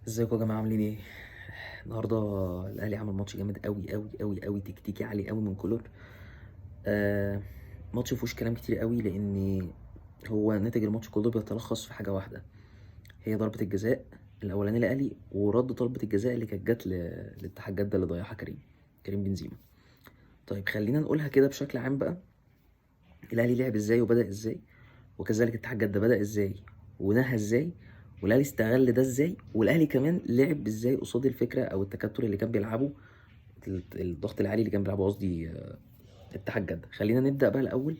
ازيكم يا جماعه عاملين ايه؟ النهارده الاهلي عمل ماتش جامد قوي قوي قوي قوي، تكتيكي عالي قوي من كولر. آه ماتش مفيهوش كلام كتير قوي، لان هو ناتج الماتش كله بيتلخص في حاجه واحده، هي ضربه الجزاء الاولانيه للاهلي ورد ضربه الجزاء اللي كانت جت لاتحاد جده اللي ضيعها كريم بنزيما. طيب خلينا نقولها كده بشكل عام بقى، الاهلي لعب ازاي وبدا ازاي، وكذلك اتحاد جده بدا ازاي ونهى ازاي، والاهلي استغل ده ازاي، والاهلي كمان لعب ازاي قصاد الفكره او التكتل اللي كان بيلعبه، الضغط العالي اللي كان بيلعبه قصدي اتحاد جده. خلينا نبدا بقى الاول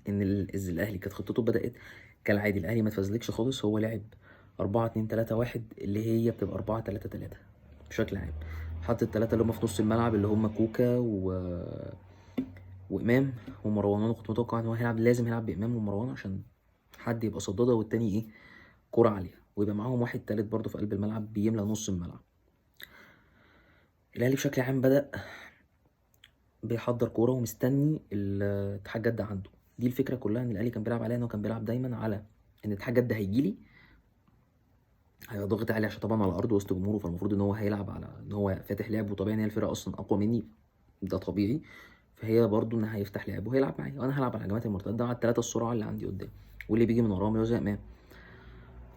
ان الاهلي كانت خطته بدات كالعادي، الاهلي ما تفزلكش خالص، هو لعب 4-2-3-1 اللي هي بتبقى 4-3-3 بشكل عام. حط الثلاثه اللي هم في نص الملعب اللي هم كوكا وامام ومروان. انا كنت متوقع ان هو لازم يلعب بامام ومروان عشان حد يبقى صداده والتاني ايه، كرة عاليه، ويبقى معاهم واحد تالت برضه في قلب الملعب بيملى نص الملعب. الاهلي بشكل عام بدا بيحضر كوره ومستني اتحاد جده عنده. دي الفكره كلها ان الاهلي كان بيلعب عليها، ان هو كان بيلعب دايما على ان اتحاد جده هيجيلي هيبقى ضاغط عليه عشان طبعا على الارض وسط جمهوره، فالمفروض ان هو هيلعب على ان هو فاتح لعب، وطبيعي ان هي الفرقه اصلا اقوى مني، ده طبيعي. فهي برضو ان هيفتح لعب وهيلعب معايا، وانا هلعب على الهجمات المرتده على الثلاثه السرعه اللي عندي قدام، واللي بيجي من وراهم يوزع امام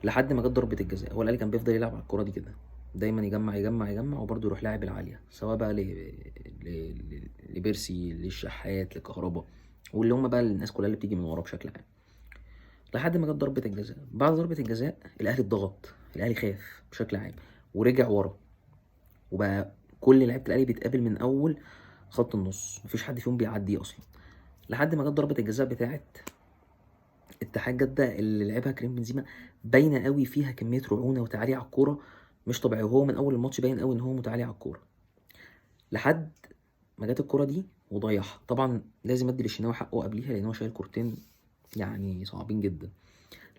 لحد ما جت ضربه الجزاء. هو الاهلي كان بيفضل يلعب على الكوره دي كده، دايما يجمع يجمع يجمع، وبرضه يروح لاعب العاليه، سواء بقى لبيرسي، للشحات، لكهربا، واللي هم بقى الناس كلها اللي بتيجي من ورا بشكل عام، لحد ما جت ضربه الجزاء. بعد ضربه الجزاء الاهلي اتضغط، الاهلي خاف بشكل عام ورجع ورا، وبقى كل لعيبه الاهلي بيتقابل من اول خط النص، مفيش حد فيهم بيعديه اصلا، لحد ما جت ضربه الجزاء بتاعت اتحاد جده اللي لعبها كريم بنزيما. باينه قوي فيها كميه رعونه وتعالي على الكوره مش طبيعي، وهو من اول الماتش باين قوي ان هو متعالي على الكوره، لحد ما جت الكوره دي وضيعها. طبعا لازم ادي للشناوي حقه قبليها، لان هو شايل كورتين يعني صعبين جدا.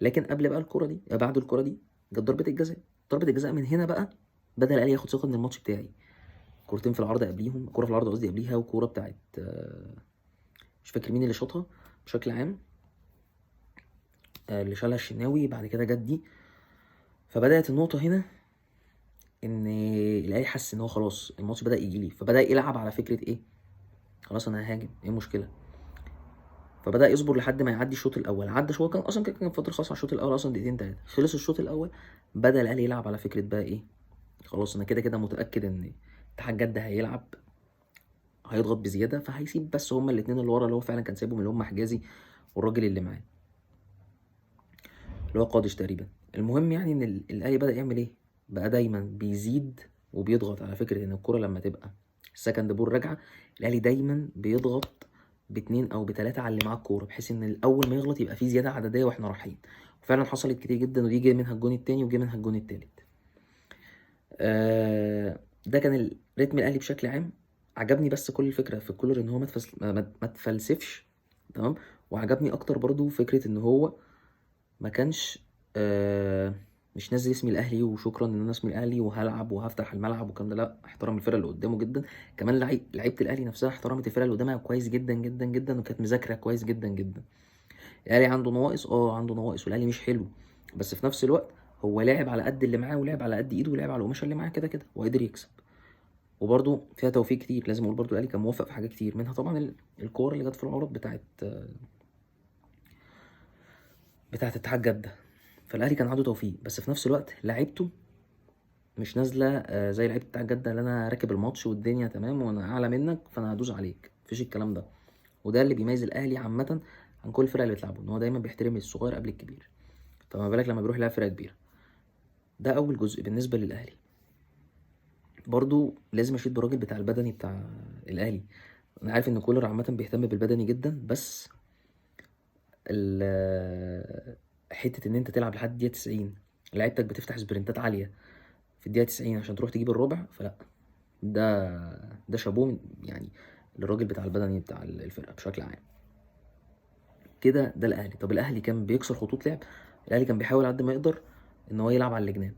لكن قبل بقى الكوره دي، بعد الكوره دي جت ضربه الجزاء. ضربه الجزاء من هنا بقى بدأ الاهلي ياخد ثقه ان الماتش بتاعي. كورتين في العرض قبليهم، كوره في العرض قصدي قبليها، وكوره بتاعت مش فاكر مين اللي شاطها بشكل عام، اللي شالها الشناوي، بعد كده جت دي. فبدأت النقطة هنا ان الاهلي حس ان هو خلاص الماتش بدأ يجي لي، فبدأ يلعب على فكرة ايه، خلاص انا ههاجم، ايه المشكلة. فبدأ يصبر لحد ما يعدي الشوط الاول. عدى شوط، كان اصلا كان فترة خاصة على الشوط الاول اصلا دقيقتين تلاتة، خلص الشوط الاول. بدأ الاهلي يلعب على فكرة بقى ايه، خلاص انا كده كده متأكد ان اتحاد جدة هيلعب، هيضغط بزيادة، فهيسيب بس هما الاتنين اللي ورا اللي هو فعلا كان سايبهم، اللي هم حجازي والراجل اللي معاه اللي هو قادش تقريبا. المهم يعني ان الاهلي بدأ يعمل ايه، بقى دايما بيزيد وبيضغط على فكره ان الكره لما تبقى السكند بول راجعه، الاهلي دايما بيضغط باتنين او بتلاته على اللي معاه الكوره، بحيث ان الاول ما يغلط يبقى فيه زياده عدديه واحنا رايحين. وفعلا حصلت كتير جدا، ودي جه منها الجون التاني وجه منها الجون التالت. ده كان رتم الاهلي بشكل عام. عجبني بس كل الفكره في الكولر ان هو ما تفلسفش، تمام. وعجبني اكتر برضو فكره ان هو ما كانش مش نازل اسمي الاهلي وشكرا ان انا اسمي الاهلي وهلعب وهفتح الملعب والكلام ده، لا، احترم الفرقه اللي قدامه جدا. كمان لعيبه الاهلي نفسها احترمت الفرقه اللي قدامها كويس جدا جدا جدا، وكانت مذاكره كويس جدا جدا. الاهلي عنده نواقص، عنده نواقص، والاهلي مش حلو، بس في نفس الوقت هو لاعب على قد اللي معاه، ولعب على قد ايده، ولعب على القماشه اللي معاه كده كده، وقدر يكسب. وبرده فيها توفيق كتير، لازم اقول برده الاهلي كان موفق في حاجات كتير، منها طبعا الكور اللي جت في العرض بتاعت اتحاد جده. فالاهلي كان عنده توفيق، بس في نفس الوقت لعيبته مش نازله زي لعيبه بتاع جده اللي انا راكب الماتش والدنيا تمام وانا اعلى منك فانا هدوس عليك، مفيش الكلام ده. وده اللي بيميز الاهلي عامه عن كل الفرق اللي بتلعبه، ان هو دايما بيحترم الصغير قبل الكبير، فما بالك لما بيروح يلعب فرقه كبيره. ده اول جزء بالنسبه للاهلي. برضو لازم اشيد بالراجل بتاع البدني بتاع الاهلي. انا عارف ان كولر عامه بيهتم بالبدني جدا، بس حته ان انت تلعب لحد دقيقه 90 لعيبتك بتفتح سبرنتات عاليه في الدقيقه 90 عشان تروح تجيب الربع، فلا، ده شابوه يعني للراجل بتاع البدني بتاع الفرقه بشكل عام كده. ده الاهلي. طب الاهلي كان بيكسر خطوط لعب، الاهلي كان بيحاول على قد ما يقدر ان هو يلعب على الجناب،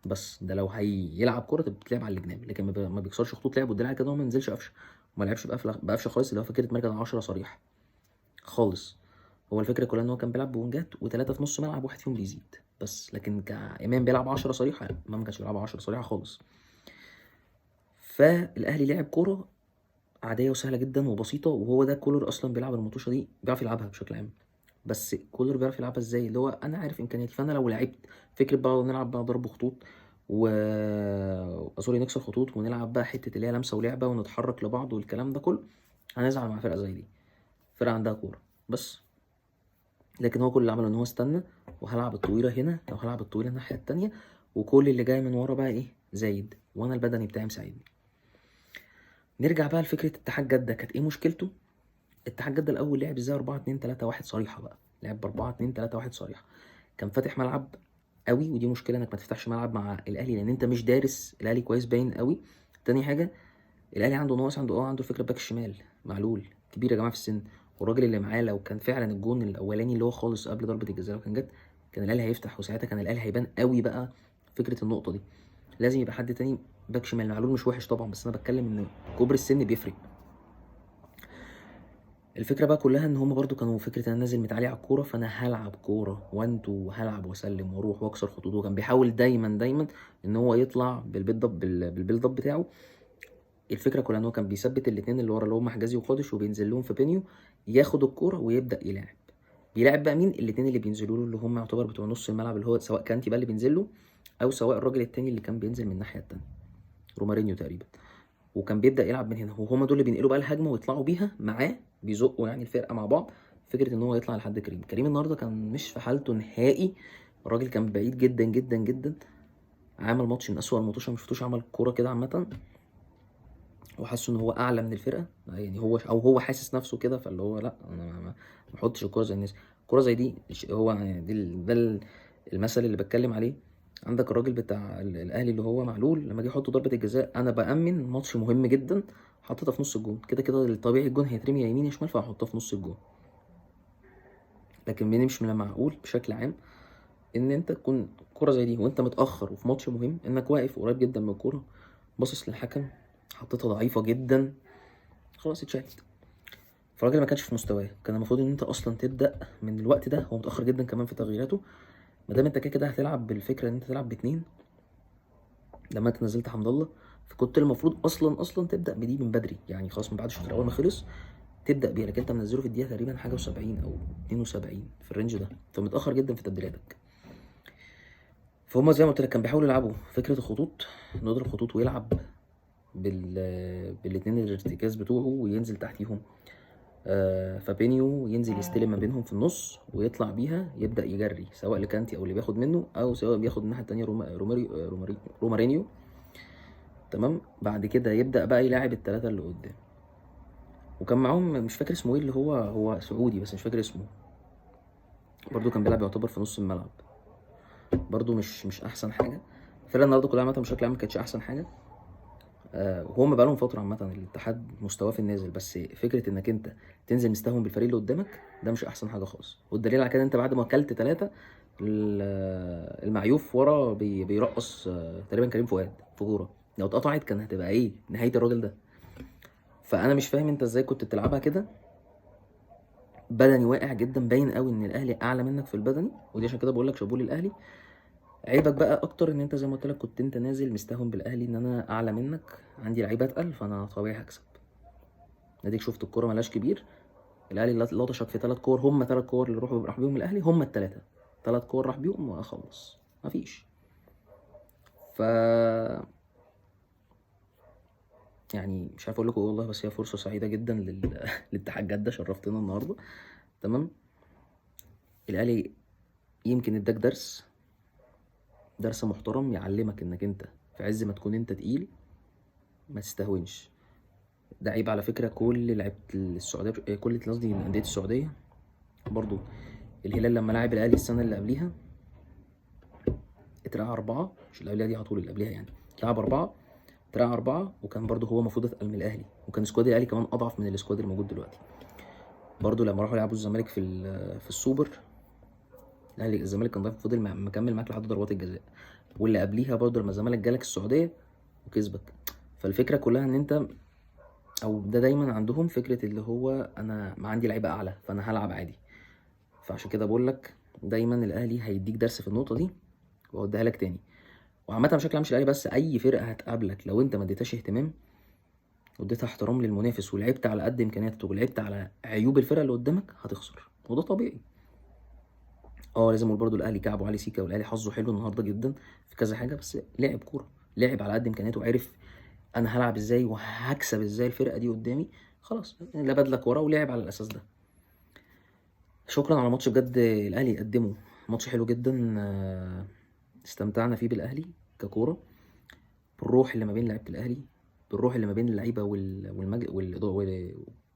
بس ده لو هيلعب كوره تبقى بتلعب على الجناب، لكن ما بيكسرش خطوط لعب، والدليل على كده هو ما نزلش قفشه وما لعبش بقفشه خالص، اللي هو فكره مركز 10 صريح خالص. هو الفكره كلها ان هو كان بيلعب بونجات وثلاثه في نص ملعب، واحد فيهم بيزيد بس لكن كإمام بيلعب 10 صريحة، إمام ما كانش بيلعب 10 صريحة خالص. فالأهلي لعب كورة عادية وسهلة جدا وبسيطة، وهو ده كولر أصلا بيلعب المطوشة دي، بيعرف يلعبها بشكل عام. بس كولر بيعرف يلعبها ازاي؟ اللي هو أنا عارف إمكانياتي، فأنا لو لعبت فكرة بقى نلعب بقى ضرب خطوط و سوري نكسر خطوط ونلعب بقى حتة اللي هي لمسة ولعبة ونتحرك لبعض والكلام ده كله، هنزعل مع فرقة زي دي، فرقة عندها كورة بس. لكن هو كل اللي عمله ان هو استنى، وهلعب الطويله هنا او هلعب الطويله الناحيه التانية، وكل اللي جاي من ورا بقى ايه زايد، وانا البدني بتاعي مساعدني. نرجع بقى لفكره اتحاد جده، كانت ايه مشكلته؟ اتحاد جده الاول لعب ازاي 4 2 3 1 صريحه بقى، لعب ب 4 2 3 1 صريحه، كان فاتح ملعب قوي. ودي مشكله انك ما تفتحش ملعب مع الاهلي، لان انت مش دارس الاهلي كويس باين قوي. تاني حاجه الاهلي عنده ناقص، عنده فكره باك الشمال معلول كبير يا جماعه في السن، والراجل اللي معاه لو كان فعلا الجون الاولاني اللي هو خالص قبل ضربه الجزاء لو كان جت، كان الاهلي هيفتح، وساعتها كان الاهلي هيبان قوي بقى فكره النقطه دي. لازم يبقى حد تاني باك شمال. معلول مش وحش طبعا، بس انا بتكلم ان كبر السن بيفرق. الفكره بقى كلها ان هم برضو كانوا فكره انا نازل متعالي على الكوره، فانا هلعب كوره وانتو، وهلعب واسلم واروح واكسر خطوط. وكان بيحاول دايما ان هو يطلع بالبيلد اب بتاعه. الفكره كلها ان هو كان بيثبت الاثنين اللي ورا اللي هم حجازي وقادش، وبينزل لهم في بينيو، ياخد الكوره ويبدا يلعب. بيلعب بقى مين؟ الاثنين اللي بينزلوا له اللي هم يعتبر بتوع نص الملعب، اللي هو سواء كانتي بقى اللي بينزل له، او سواء الراجل التاني اللي كان بينزل من الناحيه التانيه، رومارينيو تقريبا. وكان بيبدا يلعب من هنا، وهما دول اللي بينقلوا بقى الهجمه ويطلعوا بيها معاه، بيزقوا يعني الفرقه مع بعض. فكره ان هو يطلع لحد كريم النهارده كان مش في حالته نهائي. الراجل كان بعيد جدا جدا جدا، عمل ماتش من اسوأ الماتشات ما شفتوش، عمل كوره كده عامه، وحاسه ان هو اعلى من الفرقه يعني، هو حاسس نفسه كده، فاللي هو لا انا ما احطش الكوره زي الناس. الكوره زي دي هو يعني ده المثل اللي بتكلم عليه. عندك الراجل بتاع الاهلي اللي هو معلول، لما جه يحط ضربه الجزاء، انا بامن ماتش مهم جدا، حطيتها في نص الجون، كده كده الطبيعي الجون هيترمي يا يمين يا شمال، فهحطها في نص الجون. لكن مش من المعقول بشكل عام ان انت تكون كوره زي دي وانت متاخر وفي ماتش مهم، انك واقف قريب جدا من الكوره، باصص للحكم، حطيتها ضعيفه جدا، خلاص اتشالت. فالراجل ما كانش في مستواه. كان المفروض ان انت اصلا تبدا من الوقت ده، هو متاخر جدا كمان في تغييراته. ما دام انت كده كده هتلعب بالفكره ان انت تلعب باتنين، لما انت نزلت حمد الله، فكنت المفروض اصلا تبدا بدي من بدري يعني، خلاص من بعد الشوط الاول ما خلص تبدا بيها. لكن انت منزله في الدقيقه تقريبا حاجه و70 او 72 في الرينج ده، فمتاخر جدا في تبديلاتك. فهم زي ما قلت لك كان بيحاولوا يلعبوا فكره الخطوط، نضرب خطوط ويلعب بالاتنين الارتكاز بتوعه وينزل تحتيهم فابينيو ينزل يستلم ما بينهم في النص ويطلع بيها، يبدا يجري سواء لكانتي او اللي بياخد منه، او سواء بياخد الناحيه التانيه رومارينيو. تمام. بعد كده يبدا بقى يلاعب الثلاثه اللي قدام، وكان معاهم مش فاكر اسمه ايه، اللي هو سعودي بس مش فاكر اسمه، برضو كان بيلعب يعتبر في نص الملعب، برضو مش احسن حاجه. الفرقه النهارده كلها عامه بشكل عام ما كانتش احسن حاجه. وهم بقالهم فتره عامه الاتحاد مستواه في النازل، بس فكره انك انت تنزل مستهون بالفريق اللي قدامك ده مش احسن حاجه خالص. والدليل على كده انت بعد ما اكلت 3 المعيوف ورا بيرقص تقريبا كريم فؤاد في كوره، لو اتقطعت كان هتبقى ايه نهايه الراجل ده. فانا مش فاهم انت ازاي كنت بتلعبها كده، بدني واقع جدا، باين قوي ان الاهلي اعلى منك في البدني، ودي عشان كده بقول لك شابوه للاهلي. عيبك بقى اكتر ان انت زي ما قلت لك كنت انت نازل مستهون بالاهلي، ان انا اعلى منك عندي لعيبه اتقل فانا طبيعي هكسب. اديك شفت الكوره ملاش كبير، الاهلي لطشك في 3 كور، هم 3 كور اللي راح بيهم الاهلي، هم الثلاثه 3 كور راح بيهم واخلص مفيش. ف يعني مش عارف اقول لكم والله، بس هي فرصه سعيده جدا لاتحاد جده، شرفتنا النهارده. تمام. الاهلي يمكن اداك درس محترم يعلمك انك انت في عز ما تكون انت تقيل ما تستهونش. ده عيب على فكره كل لعيبه السعوديه، كل قصدي انديه السعوديه. برضو الهلال لما لعب الاهلي السنه اللي قبليها اترقى 4، مش اللي قبليها دي على طول، اللي قبليها يعني لعب 4، اترقى 4، وكان برضو هو المفروض اتقل من الاهلي، وكان سكواد الاهلي كمان اضعف من السكواد الموجود دلوقتي. برضو لما راحوا يلعبوا الزمالك في السوبر، الاهلي الزمالك كان ضعيف، فضل مكمل معاك لحد ضربات الجزاء. واللي قبليها برضو لما الزمالك جالك السعوديه وكسبك. فالفكره كلها ان انت، او ده دايما عندهم فكره اللي هو انا ما عندي لعيبه اعلى فانا هلعب عادي. فعشان كده بقول لك دايما الاهلي هيديك درس في النقطه دي، وهوديها لك تاني. وعامه بشكل عام مش الاهلي بس، اي فرقه هتقابلك لو انت ما اديتهاش اهتمام واديتها احترام للمنافس ولعبت على قد امكانياتك ولعبت على عيوب الفرقه اللي قدامك، هتخسر، وده طبيعي. لازم اقول برضو الاهلي كعبه علي سيكا، والاهلي حظه حلو النهارده جدا في كذا حاجه، بس لعب كوره، لعب على قد امكانياته وعرف انا هلعب ازاي وهكسب ازاي الفرقه دي قدامي، خلاص لا بدلك ورا، ولعب على الاساس ده. شكرا على ماتش بجد الاهلي قدمه، ماتش حلو جدا، استمتعنا فيه بالاهلي ككوره، بالروح اللي ما بين لعيبه الاهلي، بالروح اللي ما بين اللعيبه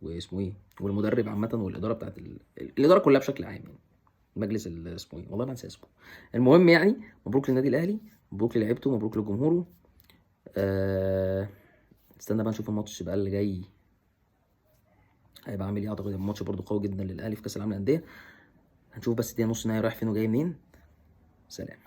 واسمه ايه، والمدرب عامه، والاداره بتاعت الاداره كلها بشكل عام يعني، مجلس اسمه ايه والله ما انسى اسمه. المهم يعني، مبروك للنادي الاهلي، مبروك للعيبته، مبروك لجمهوره. استنى بقى نشوف الماتش بقى اللي جاي هيبقى عامل ايه. اعتقد الماتش برضو قوي جدا للاهلي في كاس العالم للانديه. هنشوف بس دي نص نهائي رايح فين وجاي منين. سلام.